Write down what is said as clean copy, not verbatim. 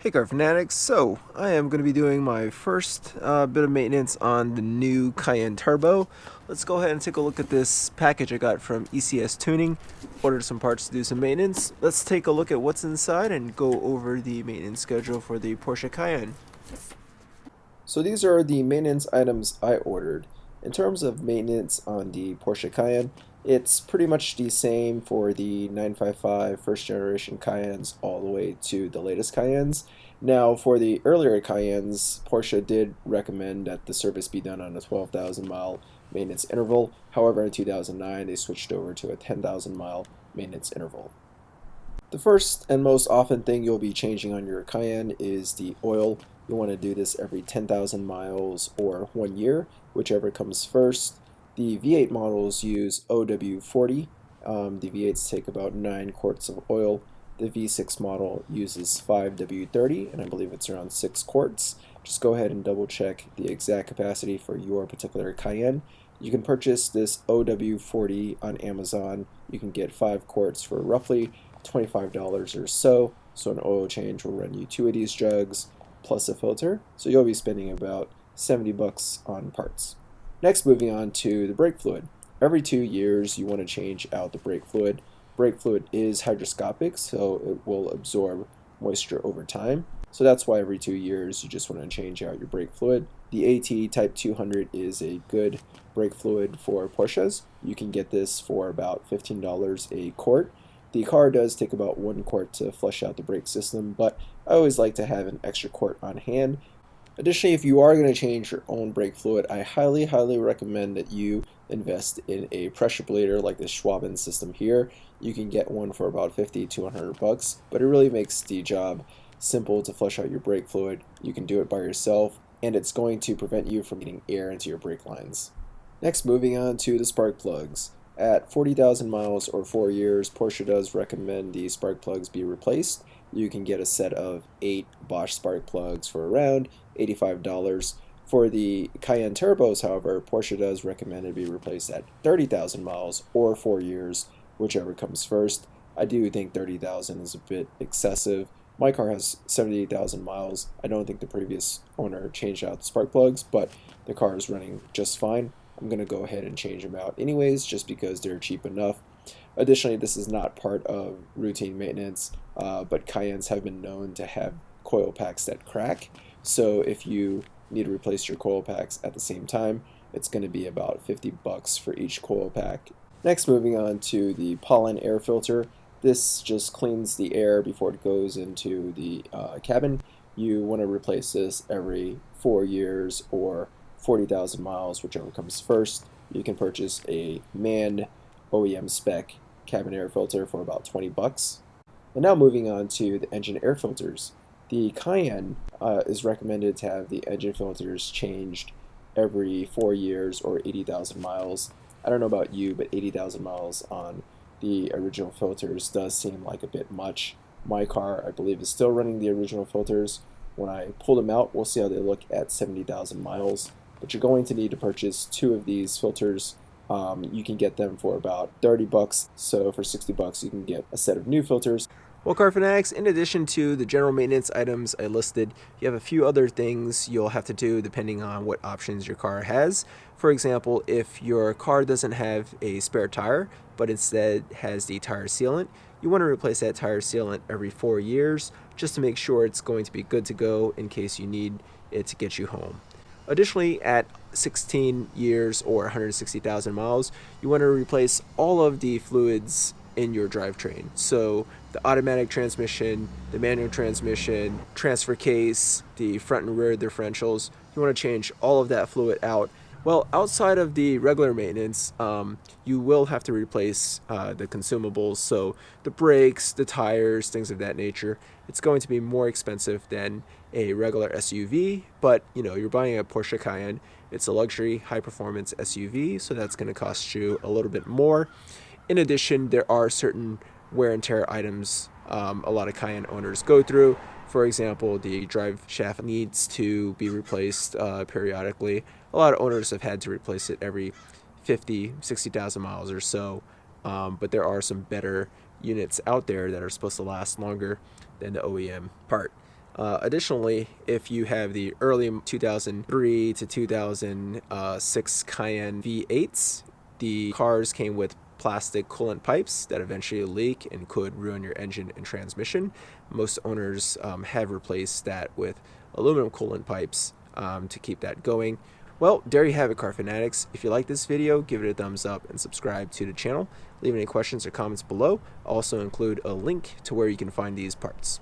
Hey car fanatics, so I am going to be doing my first bit of maintenance on the new Cayenne Turbo. Let's go ahead and take a look at this package I got from ECS Tuning. Ordered some parts to do some maintenance. Let's take a look at what's inside and go over the maintenance schedule for the Porsche Cayenne. So these are the maintenance items I ordered. In terms of maintenance on the Porsche Cayenne, it's pretty much the same for the 955 first generation Cayennes all the way to the latest Cayennes. Now, for the earlier Cayennes, Porsche did recommend that the service be done on a 12,000 mile maintenance interval. However, in 2009, they switched over to a 10,000 mile maintenance interval. The first and most often thing you'll be changing on your Cayenne is the oil. You'll want to do this every 10,000 miles or 1 year, whichever comes first. The V8 models use OW40. The V8s take about 9 quarts of oil. The V6 model uses 5W30, and I believe it's around 6 quarts. Just go ahead and double check the exact capacity for your particular Cayenne. You can purchase this OW40 on Amazon. You can get 5 quarts for roughly $25 or so. So an oil change will run you 2 of these jugs plus a filter. So you'll be spending about 70 bucks on parts. Next, moving on to the brake fluid. Every 2 years, you want to change out the brake fluid. Brake fluid is hygroscopic, so it will absorb moisture over time. So that's why every 2 years, you just want to change out your brake fluid. The AT Type 200 is a good brake fluid for Porsches. You can get this for about $15 a quart. The car does take about 1 quart to flush out the brake system, but I always like to have an extra quart on hand. Additionally, if you are going to change your own brake fluid, I highly recommend that you invest in a pressure bleeder like the Schwaben system here. You can get one for about 50 to 100 bucks, but it really makes the job simple to flush out your brake fluid. You can do it by yourself, and it's going to prevent you from getting air into your brake lines. Next, moving on to the spark plugs. At 40,000 miles or 4 years, Porsche does recommend the spark plugs be replaced. You can get a set of 8 Bosch spark plugs for around $85. For the Cayenne Turbos, however, Porsche does recommend it be replaced at 30,000 miles or 4 years, whichever comes first. I do think 30,000 is a bit excessive. My car has 78,000 miles. I don't think the previous owner changed out the spark plugs, but the car is running just fine. I'm going to go ahead and change them out anyways, just because they're cheap enough. Additionally, this is not part of routine maintenance, but Cayennes have been known to have coil packs that crack. So if you need to replace your coil packs at the same time, it's going to be about 50 bucks for each coil pack. Next, moving on to the pollen air filter. This just cleans the air before it goes into the cabin. You want to replace this every 4 years or 40,000 miles, whichever comes first. You can purchase a MAN OEM spec cabin air filter for about 20 bucks. And now moving on to the engine air filters. The Cayenne is recommended to have the engine filters changed every 4 years or 80,000 miles. I don't know about you, but 80,000 miles on the original filters does seem like a bit much. My car, I believe, is still running the original filters. When I pull them out, we'll see how they look at 70,000 miles. But you're going to need to purchase 2 of these filters. You can get them for about 30 bucks. So for 60 bucks, you can get a set of new filters. Well, car fanatics, in addition to the general maintenance items I listed, you have a few other things you'll have to do depending on what options your car has. For example, if your car doesn't have a spare tire, but instead has the tire sealant, you want to replace that tire sealant every 4 years just to make sure it's going to be good to go in case you need it to get you home. Additionally, at 16 years or 160,000 miles, you want to replace all of the fluids in your drivetrain. So the automatic transmission, the manual transmission, transfer case, the front and rear differentials, you want to change all of that fluid out. Well, outside of the regular maintenance, you will have to replace the consumables, so the brakes, the tires, things of that nature. It's going to be more expensive than a regular SUV, but you're buying a Porsche Cayenne. It's a luxury, high-performance SUV, so that's going to cost you a little bit more. In addition, there are certain wear and tear items a lot of Cayenne owners go through. For example, the drive shaft needs to be replaced periodically. A lot of owners have had to replace it every 50, 60,000 miles or so, but there are some better units out there that are supposed to last longer than the OEM part. Additionally, if you have the early 2003 to 2006 Cayenne V8s, the cars came with plastic coolant pipes that eventually leak and could ruin your engine and transmission. Most owners have replaced that with aluminum coolant pipes to keep that going. Well, there you have it, car fanatics. If you like this video, give it a thumbs up and subscribe to the channel. Leave any questions or comments below. I'll also include a link to where you can find these parts.